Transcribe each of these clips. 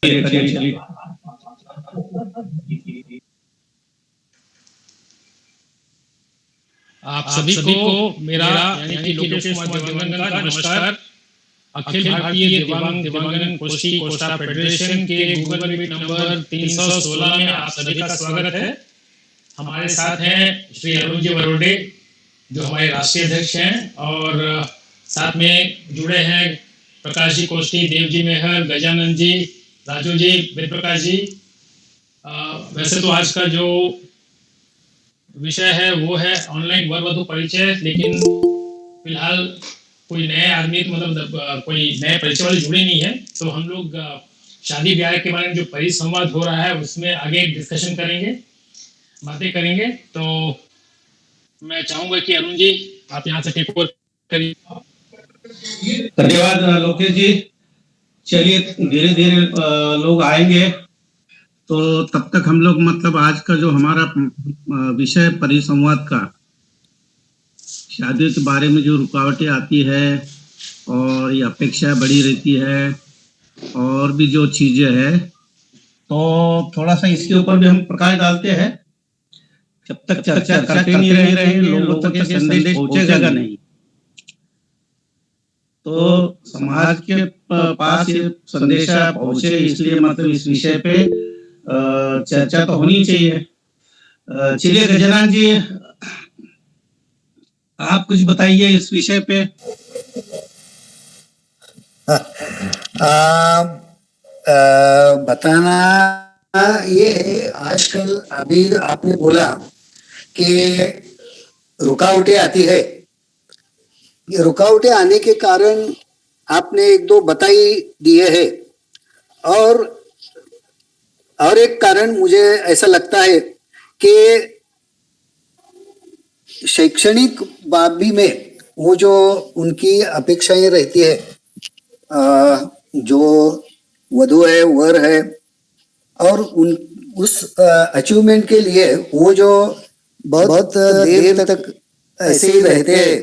चलिए। आप सभी को मेरा यानी कि लोकेश कुमार देवांगन का नमस्कार। अखिल भारतीय दिव्यांगन कुश्ती कोस्टा फेडरेशन के गूगल मीट नंबर 316 में आप सभी का स्वागत है। हमारे साथ हैं श्री अरुण जी बरोडे, जो हमारे राष्ट्रीय अध्यक्ष हैं, और साथ में जुड़े हैं प्रकाश जी कोष्टी, देव जी मेहर, गजानंद जी, राजू जी, वेद प्रकाश जी। वैसे तो आज का जो विषय है वो है ऑनलाइन वर वधु परिचय, लेकिन फिलहाल कोई नए आदमी मतलब कोई नए परिचय वाले जुड़े नहीं है, तो हम लोग शादी ब्याह के बारे में जो परिसंवाद हो रहा है उसमें आगे डिस्कशन करेंगे, बातें करेंगे। तो मैं चाहूंगा कि अरुण जी आप यहाँ से टेक ओवर करिए। धन्यवाद लोकेश जी। चलिए, धीरे धीरे लोग आएंगे, तो तब तक हम लोग मतलब आज का जो हमारा विषय परिसंवाद का, शादी के बारे में जो रुकावटें आती है और ये अपेक्षा बड़ी रहती है और भी जो चीजें है, तो थोड़ा सा इसके ऊपर भी हम प्रकाश डालते हैं। जब तक चर्चा करते नहीं रहे लोगों तक ये संदेश पहुंचेगा नहीं, तो समाज के पास ये संदेशा पहुंचे, इसलिए मतलब इस विषय पे चर्चा तो होनी चाहिए। चलिए गजानन जी, आप कुछ बताइए इस विषय पे। बताना ये आजकल अभी आपने बोला कि रुकावटें आती है। ये रुकावटें आने के कारण आपने एक दो बताई दिए हैं, और एक कारण मुझे ऐसा लगता है कि शैक्षणिक बाबी में वो जो उनकी अपेक्षाएं रहती है, जो वधू है वर है, और उस अचीवमेंट के लिए वो जो बहुत देर तक ऐसे ही रहते हैं,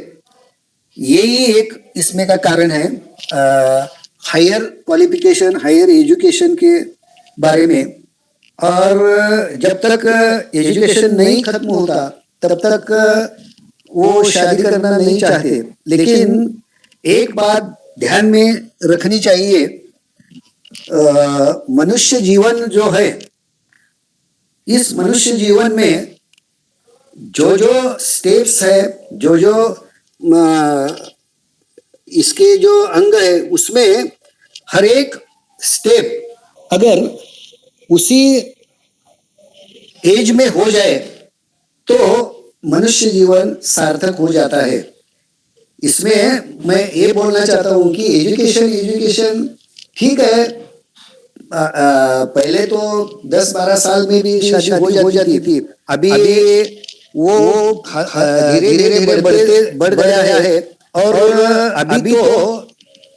यही एक इसमें का कारण है। हायर क्वालिफिकेशन, हायर एजुकेशन के बारे में, और जब तक एजुकेशन नहीं खत्म होता तब तक वो शादी करना नहीं चाहते। लेकिन एक बात ध्यान में रखनी चाहिए, मनुष्य जीवन जो है, इस मनुष्य जीवन में जो जो स्टेप्स है, जो जो इसके जो अंग है, उसमें हर एक स्टेप अगर उसी एज में हो जाए तो मनुष्य जीवन सार्थक हो जाता है। इसमें मैं ये बोलना चाहता हूँ कि एजुकेशन ठीक है, पहले तो 10-12 साल में भी शादी हो जाती थी। अभी वो धीरे धीरे बढ़ गया है, और अभी तो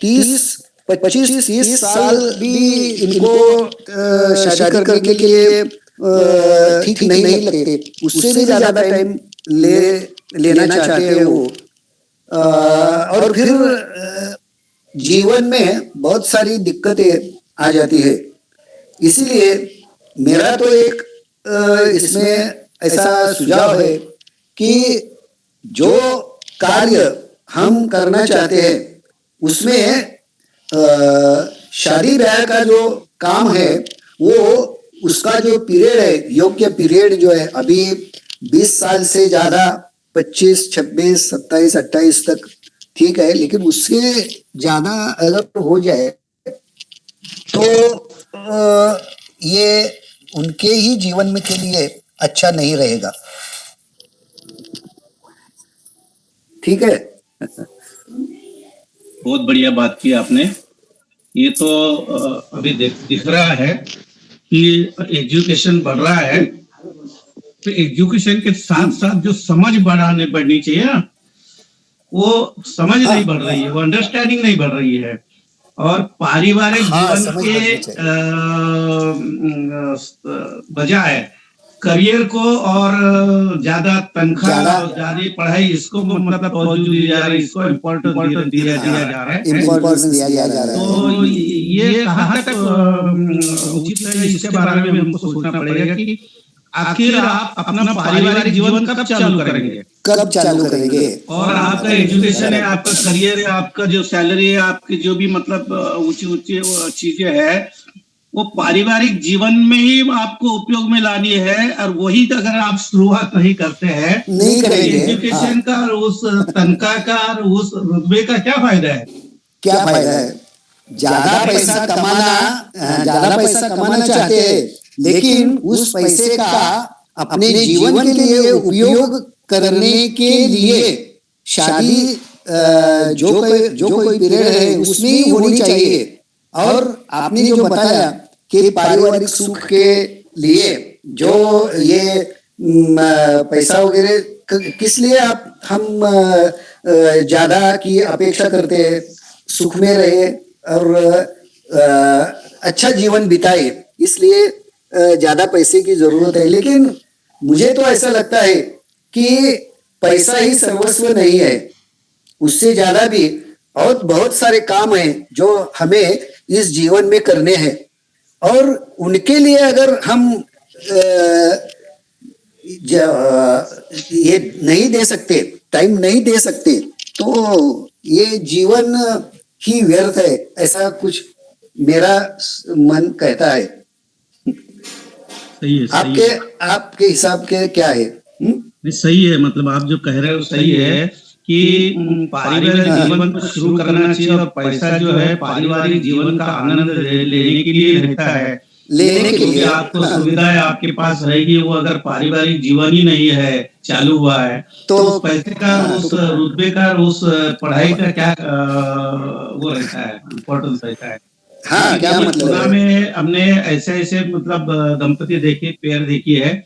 25-30 साल भी इनको शादी करने के लिए ठीक नहीं लगते, उससे भी ज्यादा टाइम लेना चाहते हैं वो। और फिर जीवन में बहुत सारी दिक्कतें आ जाती है। इसीलिए मेरा तो एक इसमें ऐसा सुझाव है कि जो कार्य हम करना चाहते हैं उसमें शादी ब्याह का जो काम है, वो उसका जो पीरियड है, योग्य पीरियड जो है, अभी 20 साल से ज्यादा 25, 26, 27, 28 तक ठीक है, लेकिन उससे ज्यादा अगर हो जाए तो ये उनके ही जीवन में के लिए अच्छा नहीं रहेगा। ठीक है। बहुत बढ़िया बात की आपने। ये तो अभी दिख रहा है कि एजुकेशन बढ़ रहा है, तो एजुकेशन के साथ साथ जो समझ बढ़नी चाहिए ना, वो समझ नहीं बढ़ रही है, वो अंडरस्टैंडिंग नहीं बढ़ रही है। और पारिवारिक जीवन के बजाय करियर को और ज्यादा तनख्वाह ज्यादा- और ज्यादा पढ़ाई इसको मतलब तवज्जो दी जा रही है, इसको इम्पोर्टेंस दिया जा रहा है। इम्पोर्टेंस दिया जा रहा है। तो ये कहाँ तक उचित है, इसके बारे में हमको सोचना पड़ेगा कि आखिर आप अपना पारिवारिक जीवन कब चालू करेंगे, कब चालू करेंगे? और आपका एजुकेशन है, आपका करियर है, आपका जो सैलरी है, आपकी जो भी मतलब ऊंची ऊंची चीजें है, वो पारिवारिक जीवन में ही आपको उपयोग में लानी है। और वही अगर आप शुरुआत नहीं करते हैं, नहीं करेंगे, एजुकेशन का और उस तनख्वाह का और उस रुतबे का क्या फायदा है? क्या फायदा है? ज्यादा पैसा कमाना चाहते हैं, लेकिन उस पैसे का अपने जीवन के लिए उपयोग करने के लिए शादी जो कोई पीरियड है उसमें ही होनी चाहिए। और आपने जो बताया कि पारिवारिक सुख के लिए जो ये पैसा वगैरह किस लिए हम ज्यादा की अपेक्षा करते हैं, सुख में रहे और अच्छा जीवन बिताए, इसलिए ज्यादा पैसे की जरूरत है। लेकिन मुझे तो ऐसा लगता है कि पैसा ही सर्वस्व नहीं है, उससे ज्यादा भी बहुत सारे काम हैं जो हमें इस जीवन में करने हैं, और उनके लिए अगर हम ये नहीं दे सकते, टाइम नहीं दे सकते, तो ये जीवन ही व्यर्थ है, ऐसा कुछ मेरा मन कहता है। सही है, आपके हिसाब के क्या है? नहीं, सही है, मतलब आप जो कह रहे हो सही है कि पारिवारिक जीवन को शुरू करना चाहिए, और पैसा जो है पारिवारिक जीवन का आनंद लेने के लिए रहता है, लेने के लिए आपको सुविधाएं आपके पास रहेगी। वो अगर पारिवारिक जीवन ही नहीं है, चालू हुआ है, तो उस पैसे का, उस रुतबे का, उस पढ़ाई का क्या वो रहता है, इम्पोर्टेंस रहता है। हाँ, क्या मतलब है? में हमने ऐसे मतलब दंपति देखे, पेयर देखी है,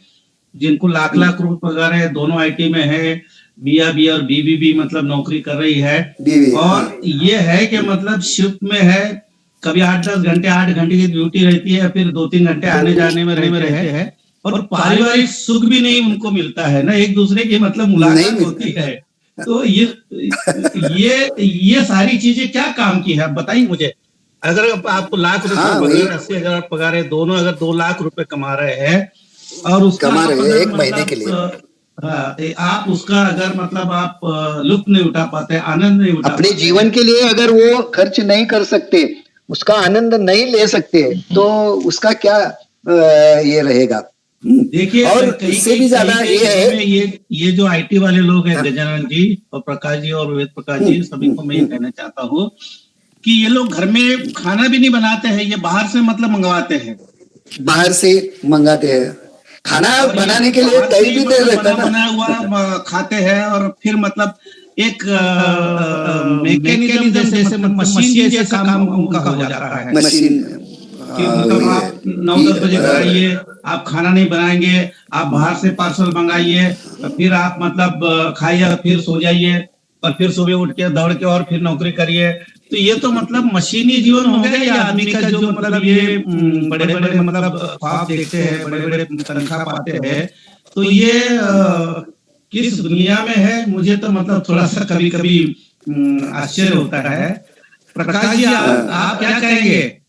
जिनको लाख लाख रुपए पगार है, दोनों आईटी में है, मियाँ भी और बीवी भी मतलब नौकरी कर रही है, और ये है कि मतलब शिफ्ट में है, कभी 8 घंटे की ड्यूटी रहती है, फिर 2-3 घंटे आने जाने में रहते हैं, और पारिवारिक सुख भी नहीं उनको मिलता है ना, एक दूसरे की मतलब मुलाकात होती है। तो ये सारी चीजें क्या काम की है, आप बताइए मुझे। अगर आपको लाख रुपए 80,000 पगार है, दोनों अगर 2 लाख रुपए कमा रहे हैं, और उसका कमा रहे हैं एक मतलब, महीने के लिए, आप उसका अगर मतलब आप लुत्फ नहीं उठा पाते, आनंद नहीं उठा अपने पाते, जीवन के लिए अगर वो खर्च नहीं कर सकते, उसका आनंद नहीं ले सकते, तो उसका क्या ये रहेगा? देखिए, और इससे भी ज्यादा ये है, ये जो आईटी वाले लोग हैं, गजानन जी और प्रकाश जी और वेद प्रकाश जी, सभी को मैं ये कहना चाहता हूँ कि ये लोग घर में खाना भी नहीं बनाते हैं, ये बाहर से मतलब मंगवाते हैं, बाहर से मंगाते हैं, खाना बनाने के लिए कहीं भी दे रहता है ना, बना हुआ खाते हैं, और फिर मतलब एक मैकेनिज्म जैसे मशीन जैसा काम उनका हो जाता है। मशीन कि मतलब आप 9-10 बजे घर आइए, आप खाना नहीं बनाएंगे, आप बाहर से पार्सल मंगाइए, फिर आप मतलब खाइए, फिर सो जाइए, और फिर सुबह उठ के दौड़ के और फिर नौकरी करिए। तो ये तो मतलब मशीनी जीवन हो गया, या आदमी का जो मतलब ये बड़े बड़े मतलब ख्वाब देखते हैं, बड़े बड़े तनख्वाह पाते हैं, तो ये किस दुनिया में है, मुझे तो मतलब थोड़ा सा कभी कभी आश्चर्य होता है। प्रकाश जी, आप क्या कहेंगे?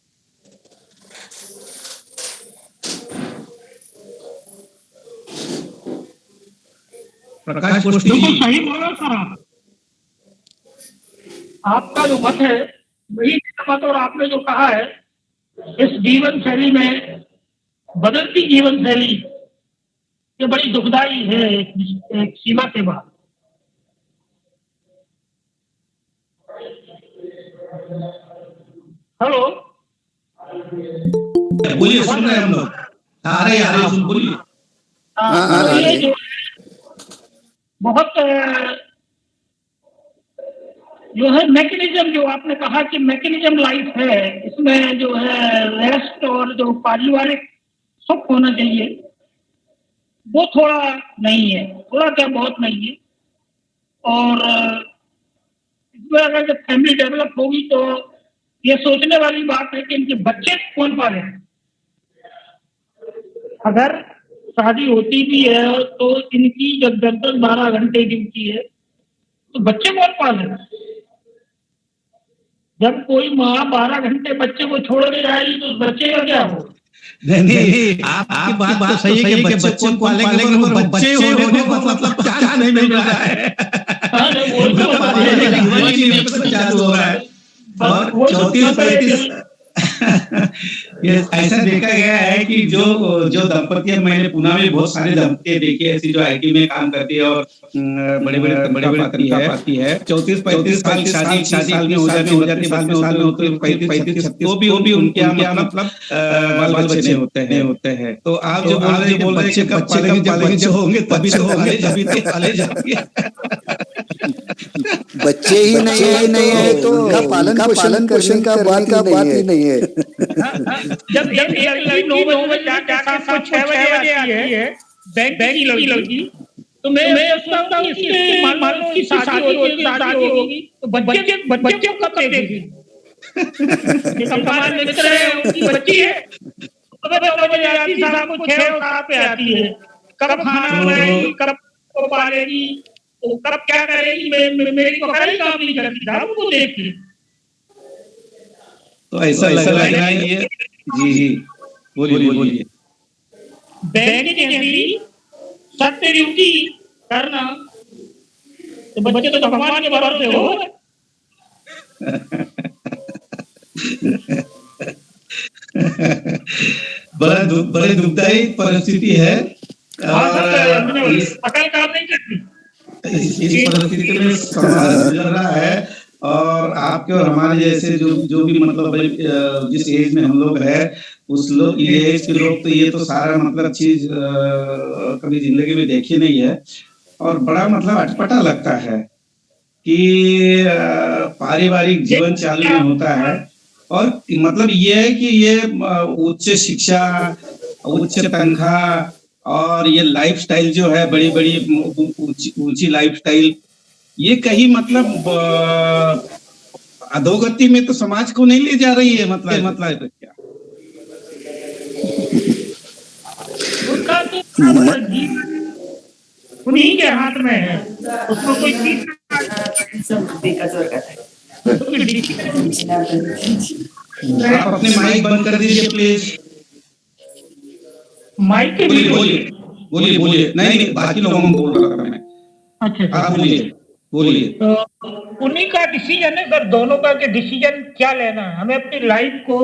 प्रकाश बिल्कुल सही बोला सर, आपका जो मत है वही मेरा मत, और आपने जो कहा है, इस जीवन शैली में, बदलती जीवन शैली ये बड़ी दुखदाई है एक सीमा के बाद। हेलो, बोलिए, सुन रहे हैं हम लोग, आ रहे हैं, बोलिए। ये जो बहुत जो है मैकेनिज्म, जो आपने कहा कि मैकेनिज्म लाइफ है, इसमें जो है रेस्ट और जो पारिवारिक सुख होना चाहिए वो थोड़ा नहीं है, थोड़ा क्या बहुत नहीं है। और इसमें अगर जब फैमिली डेवलप होगी तो ये सोचने वाली बात है कि इनके बच्चे कौन पाले। अगर शादी होती भी है तो इनकी जब 10-12 घंटे ड्यूटी है तो बच्चे कौन पाले? जब कोई माँ 12 घंटे बच्चे को छोड़ के जाएगी तो बच्चे का क्या हो? नहीं, आपकी बात तो सही है कि बच्चे कौन पालेंगे, मगर बच्चे होने को मतलब क्या नहीं मिल रहा है। हाँ, नहीं, वो तो बात है। जीवन ही नहीं मतलब चालू हो रहा है। और वो तो 34-35 ये ऐसा देखा गया है कि जो दंपति, मैंने पुणे में बहुत सारे दंपति देखे ऐसी जो आईटी में काम करती है और बड़े बड़े तनख्वाह पाती है। 34-35 साल शादी साल में हो जाती, साल में होते 35-36, तो भी उनके यहाँ मतलब बाल बच्चे नहीं होते हैं। तो आप जो बोल रहे हैं बच्चे कब पालेंगे, जब बच्चे होंगे तभी तो पाले जाएंगे। बच्चे ही नहीं है तो उनका पालन पोषण का बात ही नहीं है। जब एक लड़की 9 बजे जाके शाम को 6 बजे आती है बैंक की लड़की, तो मैं सोचता हूँ कि मान लो कि शादी होगी तो बच्चे कब देगी? ये कंपनी मित्र है, उनकी बच्ची है, सुबह 9 बजे आती है, शाम को 6-7 पे आती है। कब खाना बनाएगी, कब को पालेगी, तो कब क्या करेगी? मेरी तो हर काम नहीं करती था उनको देखती। तो ऐसा लग रहा है ये। जी बोलिए। बैंक की नौकरी सत्य ड्यूटी करना तो बच्चे तो भगवान के भरोसे हो। बड़े दुखदायी परिस्थिति है और इस काम नहीं करती। इस परिस्थिति में समाज गुजर रहा है और आपके और हमारे जैसे जो भी मतलब जिस एज में हम लोग है उस लोग ये एज के लोग तो ये तो सारा मतलब चीज कभी जिंदगी में देखी नहीं है और बड़ा मतलब अटपटा लगता है कि पारिवारिक जीवन चालू नहीं होता है और मतलब ये है कि ये उच्च शिक्षा, उच्च तनख्वाह और ये लाइफस्टाइल जो है बड़ी ऊंची लाइफस्टाइल, ये कहीं मतलब अधोगति में तो समाज को नहीं ले जा रही है। मतलब क्या उसका तो जीवन उन्हीं के हाथ में है, उसको कोई आप अपने माइक बंद कर दीजिए प्लीज। माइक बोलिए। नहीं बाकी लोगों को बोल रहा था मैं। अच्छा आप बोलिए। तो उन्हीं का डिसीजन है सर, दोनों का कि डिसीजन क्या लेना है, हमें अपनी लाइफ को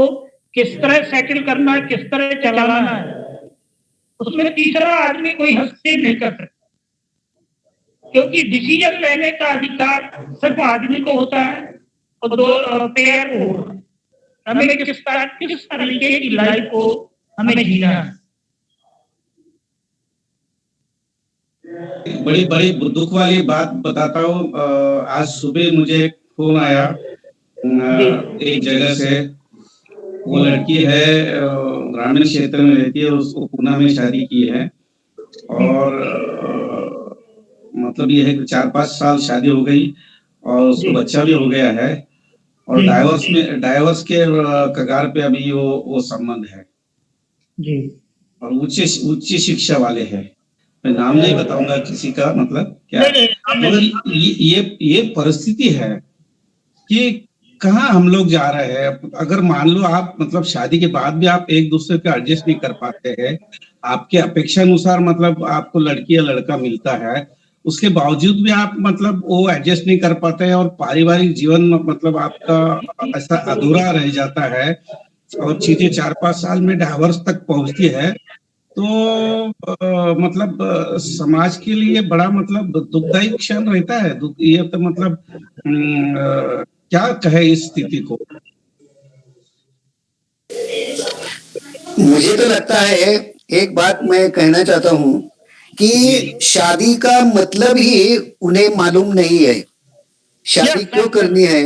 किस तरह सेटल करना है, किस तरह चलाना है, उसमें तीसरा आदमी कोई हस्तक्षेप नहीं कर सकता, क्योंकि डिसीजन लेने का अधिकार सिर्फ आदमी को होता है और दो पेयर को होता है। हमें किस तरीके की लाइफ को हमें जीना है। बड़ी दुख वाली बात बताता हूँ। आज सुबह मुझे फोन आया एक जगह से, वो लड़की है ग्रामीण क्षेत्र में रहती है, उसको पुणे में शादी की है और मतलब ये है कि 4-5 साल शादी हो गई और उसको बच्चा भी हो गया है और डाइवोर्स के कगार पे अभी वो संबंध है जी। और उच्च शिक्षा वाले हैं। मैं नाम नहीं बताऊंगा किसी का, मतलब क्या, मगर ये परिस्थिति है कि कहाँ हम लोग जा रहे हैं। अगर मान लो आप मतलब शादी के बाद भी आप एक दूसरे को एडजस्ट नहीं कर पाते हैं, आपके अपेक्षा अनुसार मतलब आपको लड़की या लड़का मिलता है, उसके बावजूद भी आप मतलब वो एडजस्ट नहीं कर पाते हैं और पारिवारिक जीवन मतलब आपका ऐसा अधूरा रह जाता है और चीजें 4-5 साल में डाइवोर्स तक पहुंचती है, तो मतलब समाज के लिए बड़ा मतलब दुखदायी क्षण रहता है। ये तो मतलब क्या कहे इस स्थिति को। मुझे तो लगता है, एक बात मैं कहना चाहता हूँ कि शादी का मतलब ही उन्हें मालूम नहीं है। शादी क्यों करनी है,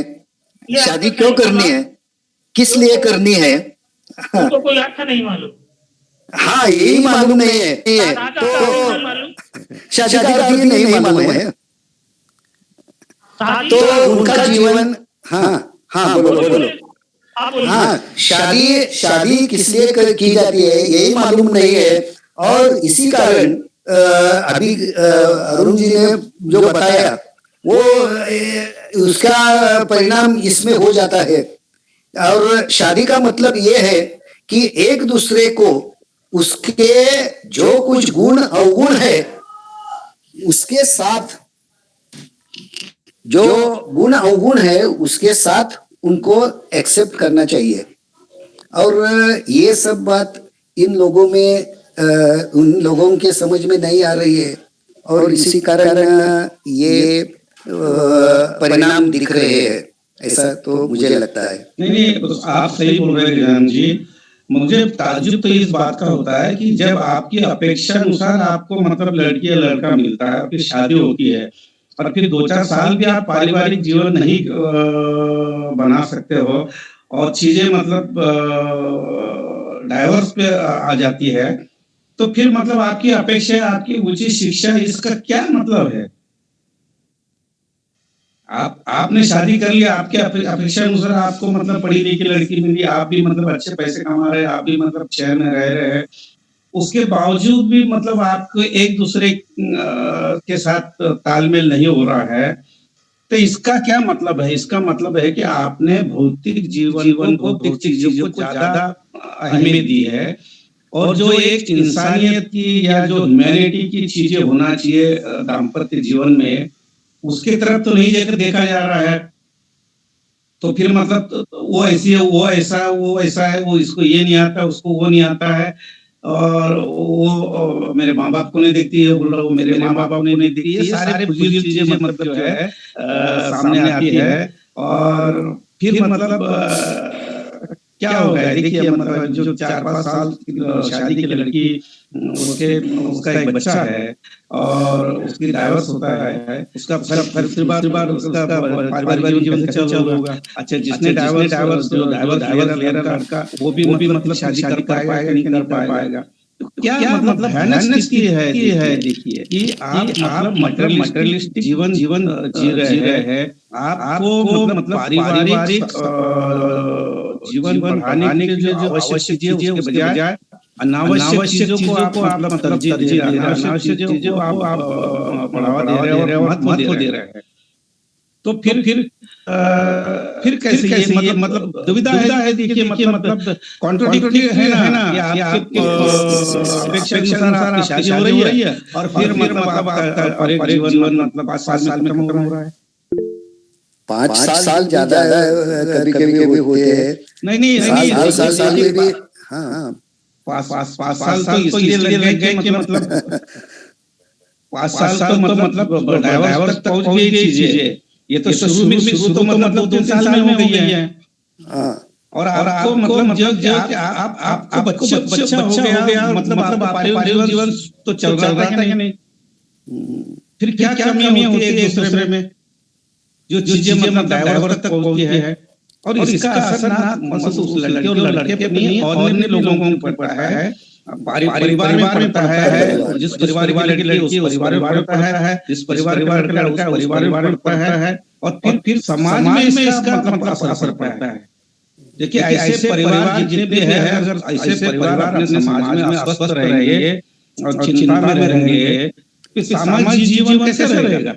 शादी क्यों करनी है, किस लिए करनी है, तो कोई अर्थ नहीं मालूम। हाँ यही मालूम नहीं है, तो शादी का अर्थ ही नहीं मालूम है, तो उनका जीवन, हाँ बोलो। हाँ शादी किस लिए की जाती है यही मालूम नहीं है, और इसी कारण अभी अरुण जी ने जो बताया वो उसका परिणाम इसमें हो जाता है। और शादी का मतलब ये है कि एक दूसरे को उसके जो कुछ गुण अवगुण है उसके साथ, जो गुण अवगुण है उसके साथ उनको एक्सेप्ट करना चाहिए। और ये सब बात इन लोगों में उन लोगों के समझ में नहीं आ रही है और इसी कारण ये परिणाम दिख रहे हैं, ऐसा तो मुझे लगता है। नहीं, तो आप सही बोल रहे हैं गजानन जी। मुझे ताज्जुब तो इस बात का होता है कि जब आपकी अपेक्षा अनुसार आपको मतलब लड़की या लड़का मिलता है, फिर शादी होती है और फिर 2-4 साल भी आप पारिवारिक जीवन नहीं बना सकते हो और चीजें मतलब डाइवर्स पे आ जाती है, तो फिर मतलब आपकी अपेक्षा, आपकी उचित शिक्षा, इसका क्या मतलब है? आपने शादी कर लिया, आपके अपेक्षा अनुसार आपको मतलब पढ़ी लिखी लड़की मिली, आप भी मतलब अच्छे पैसे कमा रहे हैं, आप भी मतलब चैन में रह रहे हैं, उसके बावजूद भी मतलब आपको एक दूसरे के साथ तालमेल नहीं हो रहा है, तो इसका क्या मतलब है? इसका मतलब है कि आपने भौतिक जीवन को, भौतिक चीजों को ज्यादा अहमियत दी है और जो एक इंसानियत की या जो ह्यूमैनिटी की चीजें होना चाहिए दाम्पत्य जीवन में, उसकी तरफ तो नहीं देखा जा रहा है। तो फिर मतलब वो ऐसी है, वो ऐसा है, वो ऐसा है, वो इसको ये नहीं आता, उसको वो नहीं आता है, और वो मेरे माँ बाप को नहीं देखती है, बोल रहा हूँ मेरे माँ बाप को नहीं देखती, ये सारे फजूल चीजें मतलब जो है सामने आती है। और फिर मतलब क्या हो गया, देखिए मतलब जो 4-5 साल शादी की लड़की, उसका एक बच्चा है और उसकी डाइवर्स होता है, उसका फिर बार उसका पारिवारिक जीवन कैसे चल होगा? अच्छा, जिसने डाइवर्स ले रहा लड़का, वो भी मतलब शादी कर पाएगा कि नहीं कर पाएगा? तो क्या मतलब भयानक की है देखिए कि आप मतलब मटेरियलिस्टिक जीवन जी रहे हैं, आपको मतलब पारिवारिक जीवन बढ़ाने के जो आवश्यक चीजें उसके बजाय अनावश्यक चीजों को आप मतलब तरजीह दे रहे हैं, अनावश्यक चीजों को आप बढ़ावा दे रहे हैं और महत्व दे रहे हैं। तो फिर कैसे ये मतलब दुविधा है देखिए, मतलब कॉन्ट्रडिक्टरी है ना कि आपके अपेक्षा अनुसार आपकी शादी हो रही है और फिर मतलब आपका पारिवारिक जीवन मतलब 5 साल में खत्म हो रहा है। 5 साल ज्यादा कभी होते हैं। नहीं, साल में भी, हाँ 5 साल तो इसलिए लग गए कि मतलब 5 साल तो मतलब डाइवर्स तक पहुंच गई चीजें। ये तो शुरू तो मतलब 2-3 साल में हो गई है। और आपको मतलब जो आपको बच्चा हो गया, मतलब पारिवारिक जीवन तो चल रहा था कि नहीं? फिर क्या कमियां होती है एक दूसरे में, जो चीजें मतलब डाइवर्स तक पहुंचती है और इसका असर ना मतलब उस लड़के और लड़के पे नहीं और अन्य लोगों को पड़ता है, परिवार में पड़ता है। जिस परिवार की लड़की उस परिवार में पड़ता है, जिस परिवार का लड़का उस परिवार में पड़ता है और फिर समाज में इसका मतलब असर पड़ता है। देखिए ऐसे परिवार जितने भी है, अगर ऐसे परिवार अपने समाज में अस्वस्थ रहेंगे और चिंता में रहेंगे, फिर सामाजिक जीवन कैसे रहेगा?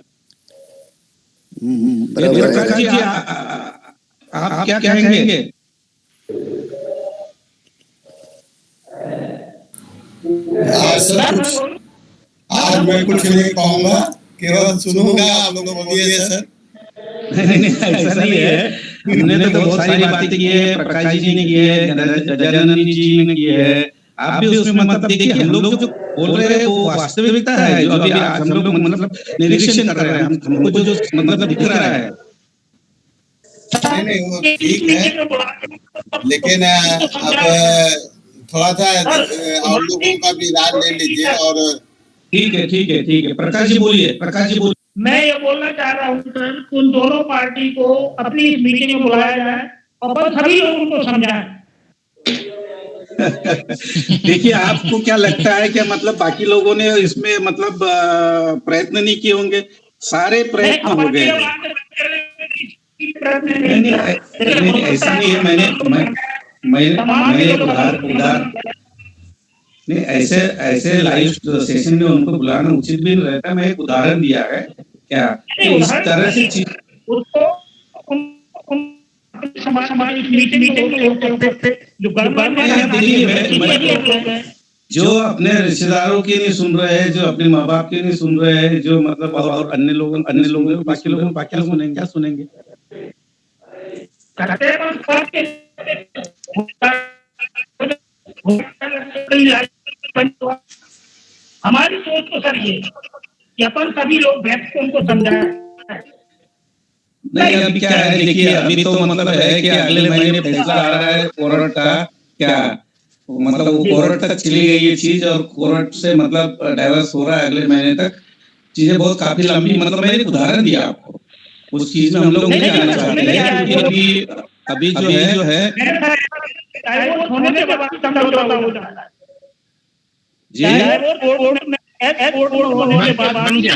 आप क्या कहेंगे? आज मैं कुछ नहीं कहूँगा, केवल सुनूंगा, आप लोग बोलिए सर। नहीं, ऐसा नहीं है। हमने तो बहुत सारी बातें की है, प्रकाश जी ने की है, गजानन जी ने की है, आप भी उसमें मतलब देखिए हम लोग जो बोल रहे हैं वो वास्तविकता है, जो अभी आज हम लोग मतलब निरीक्षण कर रहे हैं, हमको जो मतलब दिख रहा है। नहीं वो ठीक है, लेकिन अब थोड़ा सा और लोगों का भी राय ले लीजिए। और ठीक है, प्रकाश जी बोलिए। मैं ये बोलना चाह रहा हूँ सर, उन दोनों पार्टी को अपनी इस मीटिंग में बुलाया जाए और बस सभी लोगों को समझाएं। देखिए आपको क्या लगता है कि मतलब बाकी लोगों ने इसमें मतलब प्रयत्न नहीं किए होंगे? सारे प्रयत्न हो गए। नहीं, ऐसा नहीं है। मैंने एक उदाहरण नहीं, ऐसे ऐसे लाइव सेशन में उनको बुलाना उचित भी नहीं रहता। मैं एक उदाहरण दिया है क्या कि इस तरह से चीज उसको समाज मीटिंग में होते जो देखिए, मैं जो अपने रिश्तेदारों की नहीं सुन रहे हैं, जो अपने माँ बाप की नहीं सुन रहे हैं, जो मतलब और अन्य लोगों बाकी लोग सुनेंगे, क्या सुनेंगे? हमारी सोच तो सर ये कि अपन सभी लोग बैठ के उनको समझाएं। नहीं, अभी क्या है, देखिए अभी तो मतलब है कि अगले महीने फैसला आ रहा है कोर्ट का, क्या मतलब वो कोर्ट तक चली गई ये चीज और कोर्ट से मतलब डाइवर्स हो रहा है अगले महीने तक। चीजें बहुत काफी लंबी, मतलब मैंने एक उदाहरण दिया आपको, उस चीज में हम लोग नहीं जाना चाहते हैं क्योंकि अभी जो है होने के बाद समझौता हो जाता है जी होने के बाद बन गया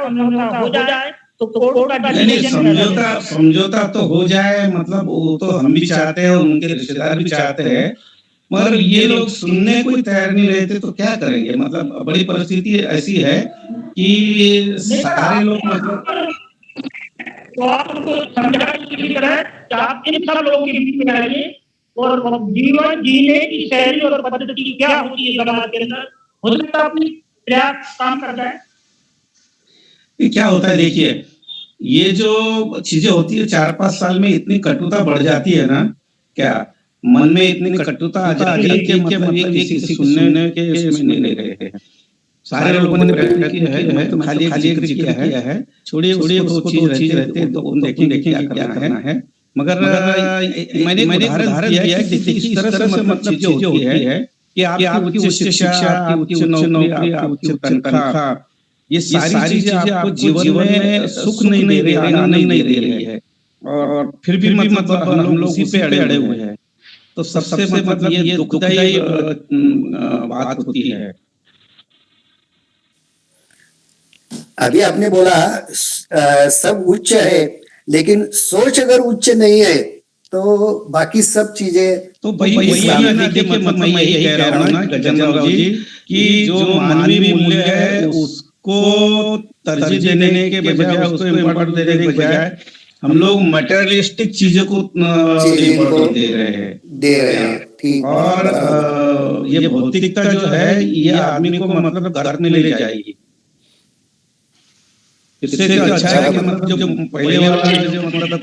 समझौता हो जाए तो कोर्ट का नहीं, डिसीजन समझौता तो हो जाए, मतलब वो तो हम भी चाहते हैं, उनके रिश्तेदार भी चाहते हैं, मगर ये लोग सुनने को तैयार नहीं रहते तो क्या करेंगे? मतलब बड़ी परिस्थिति ऐसी है कि सारे लोग मतलब तो आप उनको समझाने की तरह कि आप इन सब लोगों के बीच में आइए और जीवन जीने की शैली और पद्धति क्या होती है समाज के अंदर, हो सकता है अपनी प्रयास काम कर जाए। ये क्या होता है, देखिए ये जो चीजें होती है 4-5 साल में इतनी कटुता बढ़ जाती है ना, क्या मन में इतनी कटुता आ जाती है कि मतलब ये किसी को सुनने के इसमें नहीं रहे हैं। सारे लोगों ने प्रयत्न किया है, मैं तो खाली एक जिक्र किया है, छोड़िए उसको चीज रहते हैं तो उन देखेंगे क्या करना है। मगर मैंने उदाहरण दिया है कि इस तरह से मतलब चीजें होती है कि आपकी उच्च शिक्षा, आपकी उच्च नौकरी, आपकी उच्च तनख्वाह, ये सारी चीजें आपको जीवन में सुख नहीं दे रही, आनंद नहीं दे रही है, और फिर भी मतलब हम लोग उसी पे अड़े हुए हैं। तो सबसे मतलब ये दुखदायी बात होती है। अभी आपने बोला सब उच्च है, लेकिन सोच अगर उच्च नहीं है तो बाकी सब चीजें तो वही है ना, देखिए मतलब मैं यही कह रहा हूँ ना गजेंद्र जी कि जो मानवीय मूल्य है उसको तरजीह देने के बजाय, उसको इम्पोर्टेंस देने के बजाय हम लोग मटेरियलिस्टिक चीजों को इम्पोर्टेंस दे रहे हैं। ठीक। और ये भौतिकता जो है ये आदमी को मतलब गर्त में ले जाएगी। इससे अच्छा है कि मतलब जो पहले वाला जो मतलब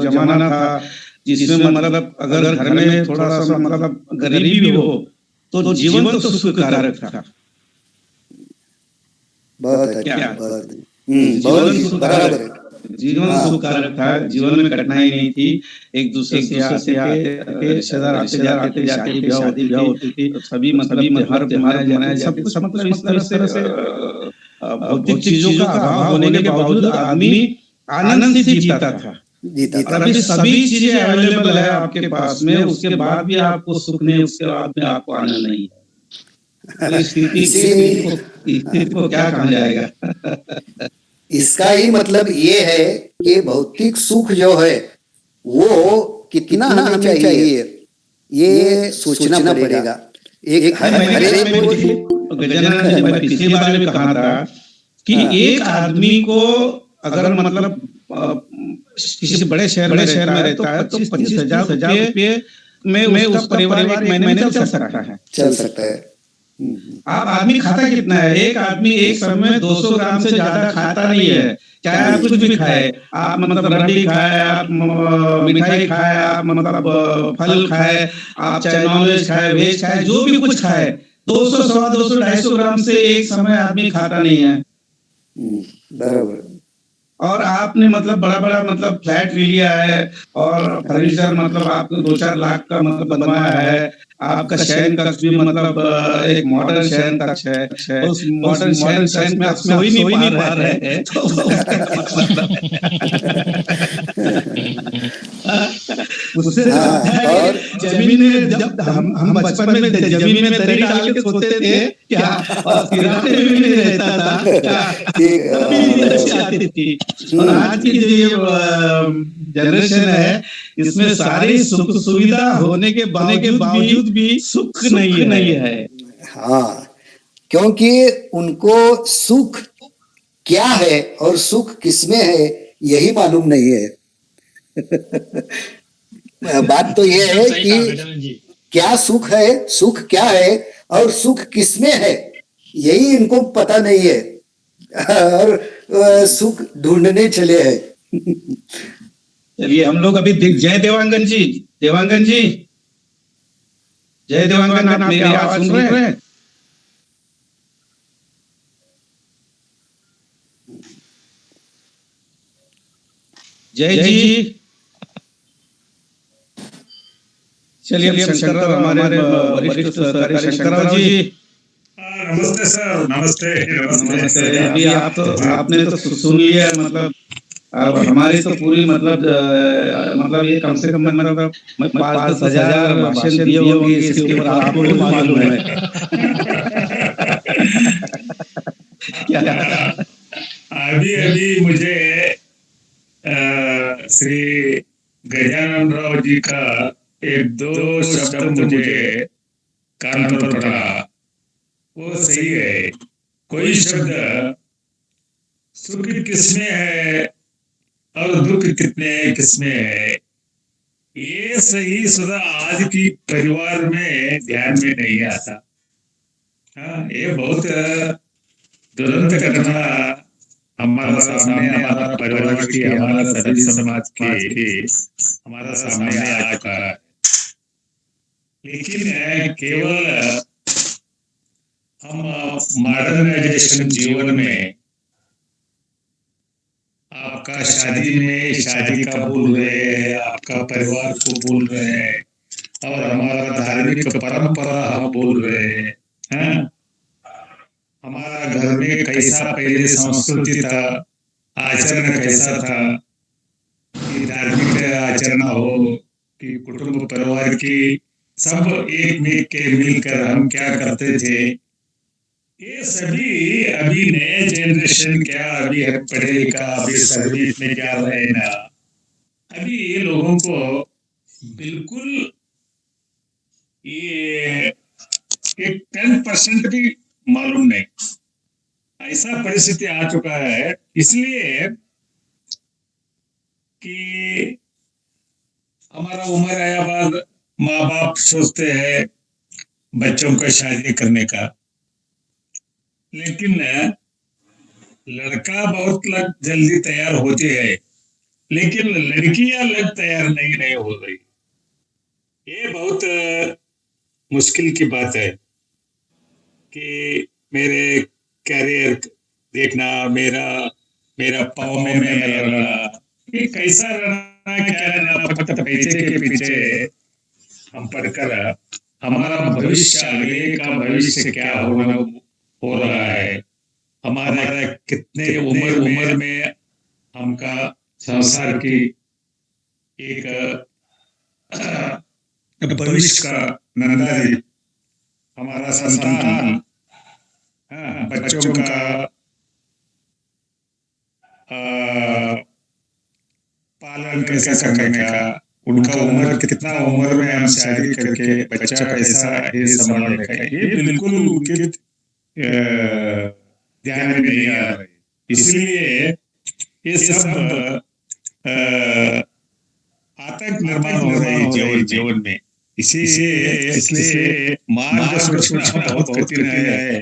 जमाना था जिसमें मतलब अगर घर में थोड़ा सा मतलब गरीबी भी हो तो जीवन तो सुखकारक था। बहुत अच्छा, बहुत बराबर है। जीवन सुखकारक था, जीवन में कठिनाई नहीं थी, एक दूसरे से आते रिश्तेदार आते जाते, शादी ब्याह होती थी, सभी मतलब हर त्योहार मनाया सब कुछ मतलब इस तरह से भौतिक चीजों का अभाव होने के बावजूद आदमी आनंद से जीता था। अभी सभी चीजें अवेलेबल है आपके पास में, उसके बाद भी आपको सुख नहीं, उसके बाद में आपको आनंद नहीं। स्थिति को क्या कहा जाएगा? इसका ही मतलब ये है कि भौतिक सुख जो है वो कितना होना चाहिए ये सोचना पड़ेगा। एक पिछली बार में कहा था कि एक आदमी को अगर मतलब किसी बड़े शहर में रहता है तो 25,000 रुपये में उसका परिवार महीने चल सकता है। आप आदमी खाता कितना है? एक आदमी एक समय में 200 ग्राम से ज्यादा खाता नहीं है, चाहे आप कुछ भी खाए, आप मतलब रबड़ी खाए, आप मिठाई खाए, आप मतलब फल खाए, आप चाहे नॉनवेज खाए, वेज खाए, जो भी कुछ खाए, 200, 250, 250 ग्राम से एक समय आदमी खाता नहीं है। बराबर। और आपने मतलब बड़ा मतलब फ्लैट ले लिया है और फर्नीचर मतलब आपको 2-4 लाख का मतलब बनवाया है, आपका शयन कक्ष भी मतलब एक मॉडर्न शयन कक्ष है, उस मॉडर्न शयन में आप सो ही नहीं पा रहे हैं, तो उससे और जमीन में जब हम बचपन में जमीन में दरी डाल के सोते थे क्या, और सिराते भी नहीं रहता था क्या, तभी अच्छी आती थी। और आज की जो ये जनरेशन है, इसमें सारी सुख सुविधा होने के बावजूद भी सुख नहीं है। हाँ, क्योंकि उनको सुख क्या है और सुख किसमें है यही मालूम नहीं है। बात तो ये है कि क्या सुख है, सुख क्या है और सुख किसमें है यही इनको पता नहीं है, और सुख ढूंढने चले हैं। चलिए हम लोग अभी जय देवांगन जी, जय देवांगन, आप मेरी आवाज सुन रहे हैं? जय जी। चलिए हम शंकर हमारे वरिष्ठ सहकारी शंकरराव जी। नमस्ते सर। नमस्ते। अभी आपने तो सुन लिया, मतलब अब हमारी तो पूरी मतलब ये कम से कम मतलब 5-10 हजार भाषण दिए होंगे इसके ऊपर, आपको भी मालूम है। क्या अभी मुझे श्री गजानन राव जी का 1-2 शब्द मुझे कान पर पड़ा, वो सही है। कोई शब्द सुख किसमें है और दुख किसमें है, ये सही सदा आज की परिवार में ध्यान में नहीं आता। हाँ, ये बहुत दुरंत घटना हमारा सामने, हमारा परिवार की, हमारा सभी समाज की हमारा सामने आ चुका है। लेकिन केवल हम मॉडर्नाइजेशन जीवन में आपका शादी का भूल रहे हैं, आपका परिवार को भूल रहे हैं, और हमारा धार्मिक परंपरा हम भूल रहे हैं। हमारा घर में कैसा पहले संस्कृति था, आचरण कैसा था, कि धार्मिक आचरण हो कि कुटुंब परिवार की सब एक के मिलकर हम क्या करते थे, ये सभी अभी नए जनरेशन क्या, अभी है पढ़े लिखा, अभी सर्विस में जा रहे हैं ना, अभी ये लोगों को बिल्कुल ये 10% भी मालूम नहीं। ऐसा परिस्थिति आ चुका है, इसलिए कि हमारा उम्र आया बाद माँ बाप सोचते हैं बच्चों का शादी करने का, लेकिन लड़का बहुत जल्दी तैयार होती है, लेकिन लड़कियां तैयार नहीं हो रही। ये बहुत मुश्किल की बात है कि मेरे कैरियर देखना, मेरा पाँव में मेरा रहना, ये कैसा रहना क्या रहना, फक्त पैसे के पीछे हम पढ़कर हमारा भविष्य, आगे का भविष्य क्या हो रहा है, हमारा कितने उम्र में हमका संसार की एक भविष्य का नंदारी, हमारा संतान, बच्चों का पालन कैसा करने का, उनका उम्र कितना उम्र में हम शादी करके बच्चा कैसा ये संभालने का, ये बिल्कुल उनके ध्यान में नहीं आ रही। इसलिए ये सब आतंक निर्माण हो रहे हैं जीवन में। इसलिए मार्गदर्शन बहुत कठिन है,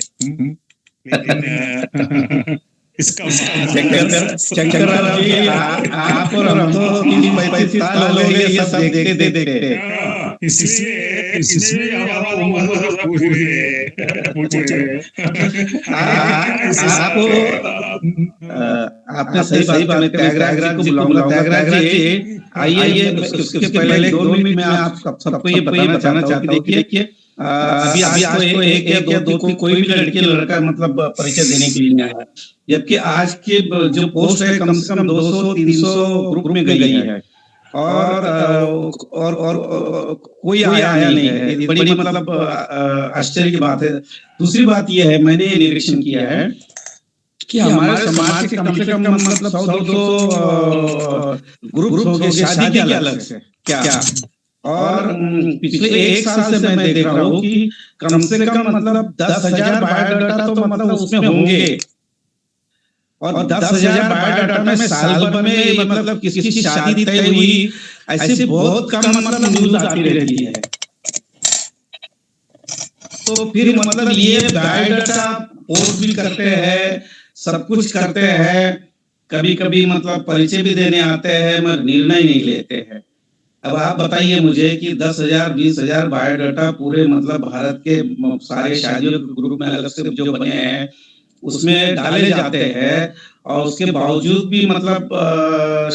लेकिन इसका शंकरराव जी, आप और हम तो 30-35 साल हो गए ये सब देखते। इसलिए हमारा उम्र पूरी है। आपने सही बात में त्यागराज को बुलाऊंगा। त्यागराज जी आइए, उसके पहले 2 मिनट में आप सबको ये बताना चाहता हूँ कि देखिए अभी आज तो एक या दो कोई भी लड़की लड़का मतलब परिचय देने के लिए आया, जबकि आज के जो पोस्ट है कम से कम 200-300 ग्रुप में गई है। और कोई आया नहीं है। ये बड़ी मतलब आश्चर्य की बात है। दूसरी बात यह है, मैंने ये निरीक्षण किया है कि हमारे समाज के कम से कम मतलब 100-200 ग्रुप हो गए शादी के अलग से क्या। और पिछले एक साल से मैं देख रहा हूँ कि कम से कम मतलब 10,000 बायोडाटा तो मतलब उसमें होंगे। और 10,000 बायोडाटा में साल भर में मतलब किसकी शादी तय हुई, ऐसे बहुत कम मतलब न्यूज आती रहती है। तो फिर मतलब ये बायोडाटा पोस्ट भी करते हैं, सब कुछ करते हैं, कभी कभी मतलब परिचय भी देने आते हैं, मगर निर्णय नहीं लेते हैं। अब आप बताइए मुझे कि 10,000 20,000 बायोडाटा पूरे मतलब भारत के सारे शादियों के ग्रुप में अलग से जो बने हैं उसमें डाले जाते हैं, और उसके बावजूद भी मतलब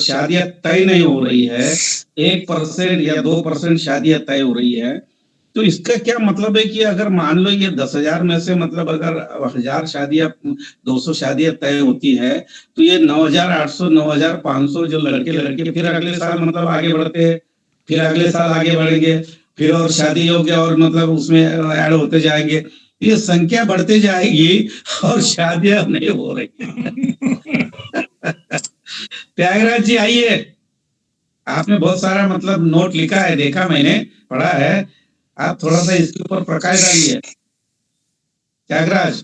शादियां तय नहीं हो रही है। 1% या 2% शादियां तय हो रही है। तो इसका क्या मतलब है कि अगर मान लो ये 10,000 में से मतलब अगर 1,000 शादियां 200 शादियां तय होती है, तो ये 9,800 9,500 जो लड़के लड़के फिर अगले साल मतलब आगे बढ़ते हैं, फिर अगले साल आगे बढ़ेंगे, फिर और शादी होगी और मतलब उसमें ऐड होते जाएंगे। ये संख्या बढ़ते जाएगी और शादियां नहीं हो रही। त्यागराज जी आइए, आपने बहुत सारा मतलब नोट लिखा है, देखा मैंने, पढ़ा है। आप थोड़ा सा इसके ऊपर प्रकाश डालिए त्यागराज।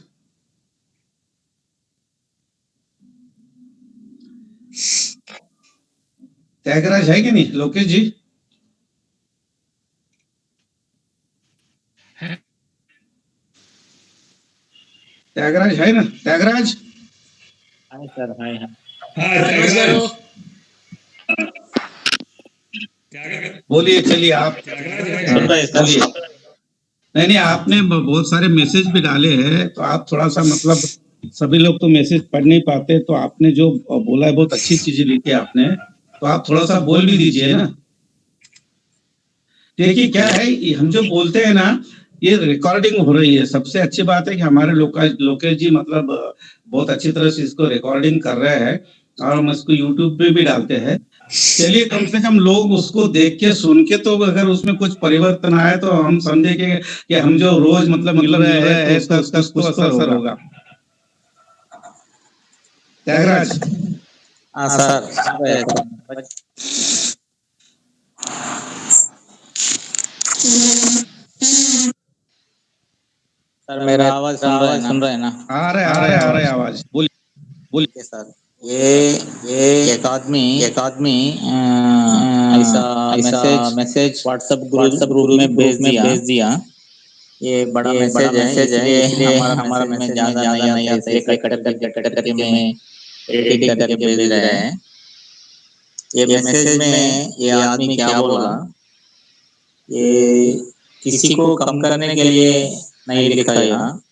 त्यागराज है कि नहीं लोकेश जी? त्यागराज है ना? त्यागराज हाय सर, हाय हाय। हाँ त्यागराज, बोलिए, चलिए आप त्यागराज है सुन क्या? रहे सर? बोलिए। नहीं, आपने बहुत सारे मैसेज भी डाले हैं, तो आप थोड़ा सा मतलब सभी लोग तो मैसेज पढ़ नहीं पाते, तो आपने जो बोला है बहुत अच्छी चीजें लिखी है आपने, तो आप थोड़ा सा बोल भी दीजिए ना। देखिए क्या है, ये हम जो बोलते हैं ना, ये रिकॉर्डिंग हो रही है। सबसे अच्छी बात है कि हमारे लोकेश जी मतलब बहुत अच्छी तरह से इसको रिकॉर्डिंग कर रहे हैं, और हम इसको यूट्यूब पे भी डालते हैं। चलिए, कम से कम लोग उसको देख के सुन के, तो अगर उसमें कुछ परिवर्तन आए तो हम समझे कि हम जो रोज मतलब मिल रहे हैं तो उसका कुछ तो असर होगा। त्यागराज हाँ सर, सुन रहे सर। सर मेरा आवाज सुन रहे हैं ना? आ रहे आवाज, बोलिए। ओके सर, ये एक आदमी ऐसा मैसेज व्हाट्सएप ग्रुप में भेज दिया। ये बड़ा मैसेज है, इसलिए हमारा मैसेज में ज्यादा नहीं आता, इसलिए कट करके मैं एडिटिंग करके भेज रहा है। ये मैसेज में ये आदमी क्या बोला, ये किसी को कम करने के लिए नहीं लिखा यहाँ।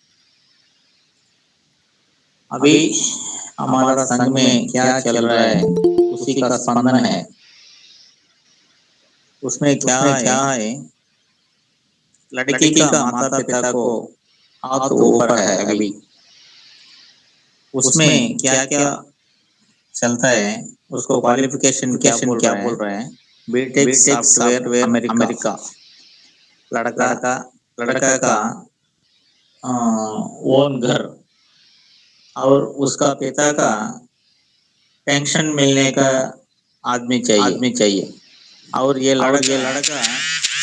अभी हमारा संघ में क्या चल रहा है उसी का स्पंदन है। उसमें क्या है, लड़की का माता पिता को हाथ ऊपर है अभी। उसमें क्या क्या चलता है, उसको क्वालिफिकेशन क्या बोल रहे हैं? BTech software America. लड़का का ओन घर और उसका पिता का पेंशन मिलने का आदमी चाहिए। और ये लड़का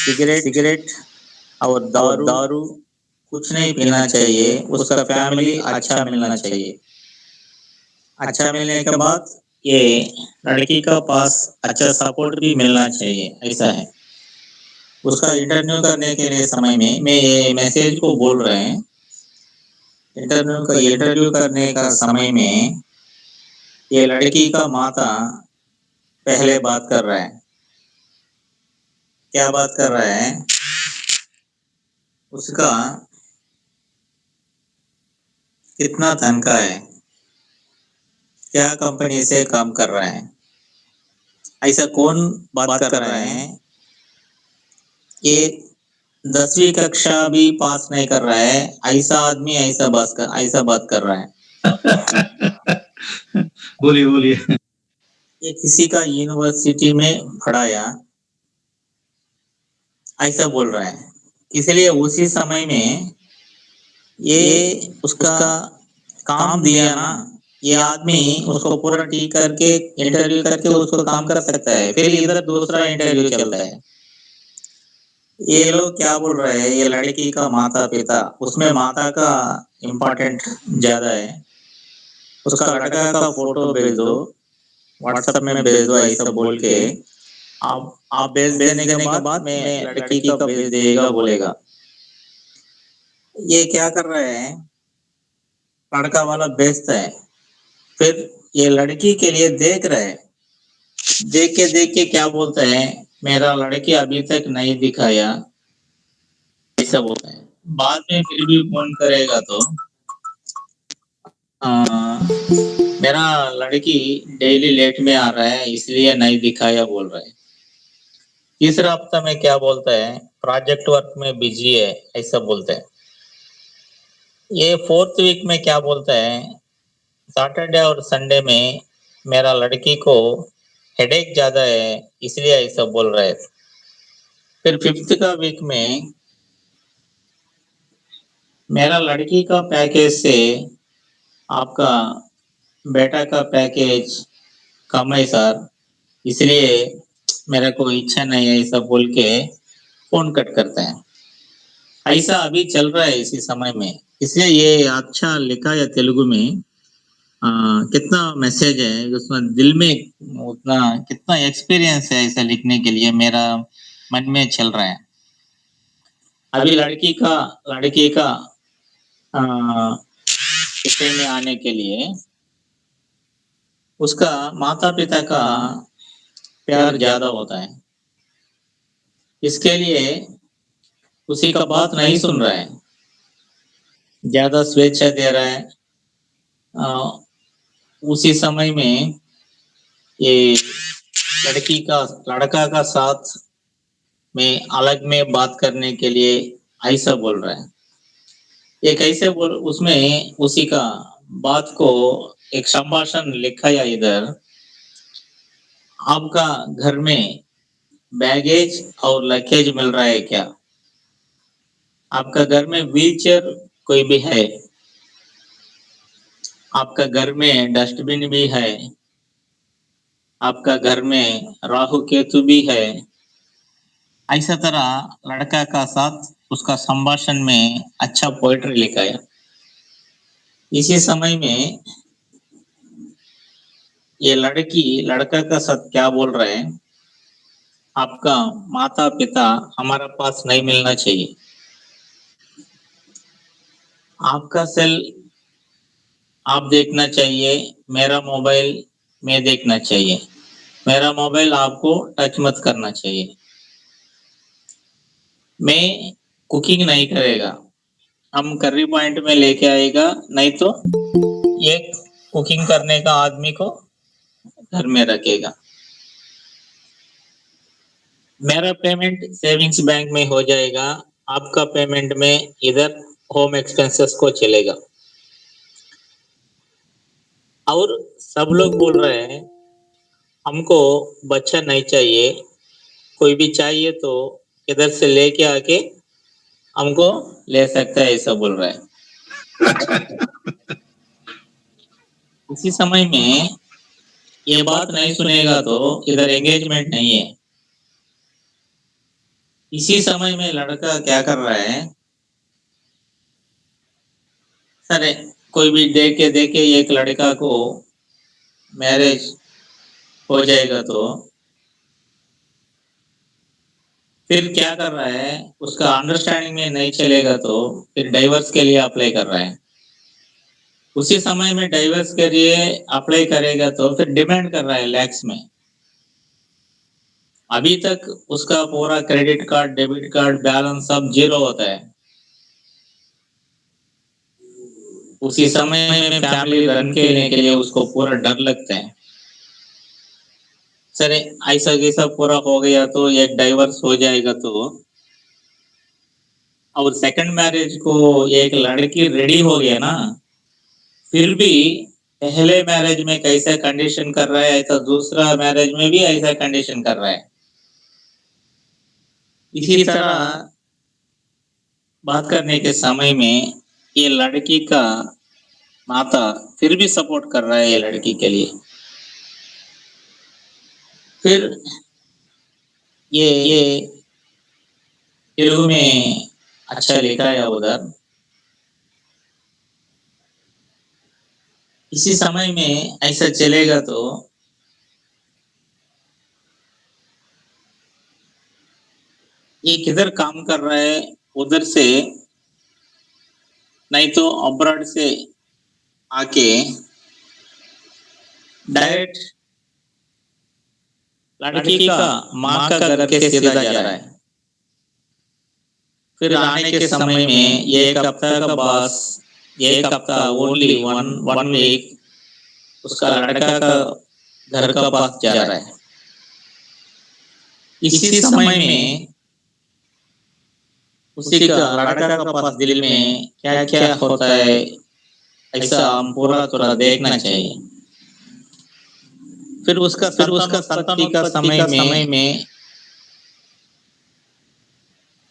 सिगरेट और दारू कुछ नहीं पीना चाहिए। उसका फैमिली अच्छा मिलना चाहिए। अच्छा मिलने के बाद ये लड़की का पास अच्छा सपोर्ट भी मिलना चाहिए, ऐसा है। उसका इंटरव्यू करने के लिए समय में मैं ये मैसेज को बोल रहे हैं। इंटरव्यू करने का समय में ये लड़की का माता पहले बात कर रहा है। क्या बात कर रहा है? उसका कितना तनख्वाह है, क्या कंपनी से काम कर रहा है, ऐसा कौन बात कर रहा है? ये 10वीं कक्षा भी पास नहीं कर रहा है, ऐसा आदमी ऐसा बात कर रहा है। बोलिए। ये किसी का यूनिवर्सिटी में पढ़ाया, ऐसा बोल रहा है। इसलिए उसी समय में ये उसका काम दिया ना, ये आदमी उसको पूरा ठीक करके इंटरव्यू करके उसको काम कर सकता है। फिर इधर दूसरा इंटरव्यू चलता है। ये लोग क्या बोल रहे हैं, ये लड़की का माता पिता, उसमें माता का इम्पोर्टेंट ज्यादा है। उसका लड़का का फोटो भेज दो, व्हाट्सएप में भेज दो, ऐसा बोल के आप भेज देने के बाद मैं लड़की का भेज देगा बोलेगा। ये क्या कर रहे हैं, लड़का वाला भेजता है, फिर ये लड़की के लिए देख रहे हैं, देख के क्या बोलता है, मेरा लड़की अभी तक नहीं दिखाया, ऐसा बोलता है। बाद में फिर भी फोन करेगा तो मेरा लड़की डेली लेट में आ रहा है इसलिए नहीं दिखाया बोल रहा है। तीसरा हफ्ता में क्या बोलता है, प्रोजेक्ट वर्क में बिजी है, ऐसा बोलता है। ये फोर्थ वीक में क्या बोलता है, सैटरडे और संडे में मेरा लड़की को हेडेक ज्यादा है इसलिए ऐसा बोल रहा है। फिर फिफ्थ का वीक में मेरा लड़की का पैकेज से आपका बेटा का पैकेज कम है सर, इसलिए मेरा कोई इच्छा नहीं है, ऐसा बोल के फोन कट करता है। ऐसा अभी चल रहा है इसी समय में। इसलिए ये अच्छा लिखा है तेलुगु में। कितना मैसेज है उसमें, दिल में उतना कितना एक्सपीरियंस है ऐसा लिखने के लिए, मेरा मन में चल रहा है। अभी लड़की का विषय में आने के लिए उसका माता पिता का प्यार ज्यादा होता है, इसके लिए उसी का बात नहीं सुन रहा है, ज्यादा स्वेच्छा दे रहा है। उसी समय में ये लड़का का साथ में अलग में बात करने के लिए ऐसा बोल रहा है। ये कैसे बोल, उसमें उसी का बात को एक संभाषण लिखा है इधर, आपका घर में बैगेज और लगेज मिल रहा है क्या, आपका घर में व्हीलचेयर कोई भी है, आपका घर में डस्टबिन भी है, आपका घर में राहु केतु भी है। ऐसा तरह लड़का का साथ उसका संभाषण में अच्छा पोएट्री लिखा है। इसी समय में ये लड़का का साथ क्या बोल रहे हैं, आपका माता पिता हमारा पास नहीं मिलना चाहिए, आपका सेल आप देखना चाहिए, मेरा मोबाइल मैं देखना चाहिए, मेरा मोबाइल आपको टच मत करना चाहिए, मैं कुकिंग नहीं करेगा, हम कर्री पॉइंट में लेके आएगा, नहीं तो एक कुकिंग करने का आदमी को घर में रखेगा, मेरा पेमेंट सेविंग्स बैंक में हो जाएगा, आपका पेमेंट में इधर होम एक्सपेंसेस को चलेगा। और सब लोग बोल रहे हैं हमको बच्चा नहीं चाहिए, कोई भी चाहिए तो इधर से लेके आके हमको ले सकता है, ऐसा बोल रहा है। उसी समय में ये बात नहीं सुनेगा तो इधर एंगेजमेंट नहीं है। इसी समय में लड़का क्या कर रहा है, सर कोई भी देखे एक लड़का को मैरिज हो जाएगा तो फिर क्या कर रहा है, उसका अंडरस्टैंडिंग में नहीं चलेगा तो फिर डाइवर्स के लिए अप्लाई कर रहा है। उसी समय में डाइवर्स के लिए अप्लाई करेगा तो फिर डिमांड कर रहा है लैक्स में। अभी तक उसका पूरा credit card debit card balance सब जीरो होता है। उसी समय में फैमिली रन करने के लिए उसको पूरा डर लगता है, सर ऐसा कैसा पूरा हो गया तो एक डाइवर्स हो जाएगा तो, और सेकंड मैरिज को एक लड़की रेडी हो गया ना, फिर भी पहले मैरिज में कैसे कंडीशन कर रहा है, ऐसा दूसरा मैरिज में भी ऐसा कंडीशन कर रहा है। इसी तरह बात करने के समय में ये लड़की का माता फिर भी सपोर्ट कर रहा है ये लड़की के लिए। फिर ये तेलुगु में अच्छा लिखा है उधर। इसी समय में ऐसा चलेगा तो ये किधर काम कर रहा है, उधर से नहीं तो अब्रॉड से आके डायरेक्ट लड़की का माँ का घर के सीधा जा रहा है। फिर आने के समय में ये एक हफ्ता का बस, एक हफ्ता ओनली वन वीक उसका लड़का का घर का पास जा रहा है। इसी समय में उसी का लड़का का पास दिल में क्या क्या होता है ऐसा हम पूरा थोड़ा देखना चाहिए। फिर उसका संतानोत्पत्ति का समय में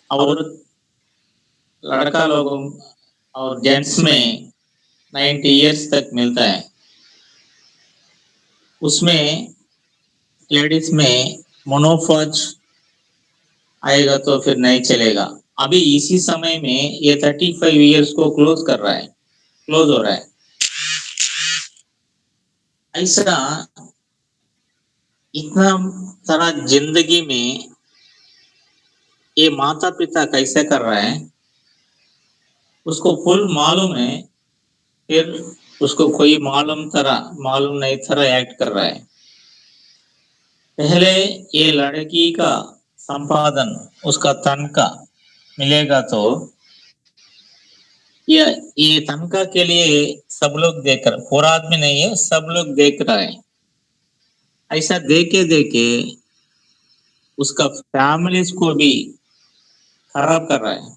और लड़का लोगों और जेंट्स में 90 इयर्स तक मिलता है। उसमें लेडीज में मोनोफॉज आएगा तो फिर नहीं चलेगा। अभी इसी समय में ये 35 इयर्स को क्लोज हो रहा है। ऐसा इतना सारा जिंदगी में ये माता पिता कैसे कर रहा है उसको फुल मालूम है, फिर उसको कोई मालूम नहीं तरह एक्ट कर रहा है। पहले ये लड़की का संपादन उसका तनख्वाह मिलेगा तो ये तनख्वाह के लिए सब लोग देख रहे, पूरा आदमी नहीं है, सब लोग देख रहा है। ऐसा देखे उसका फैमिलीज को भी खराब कर रहा है।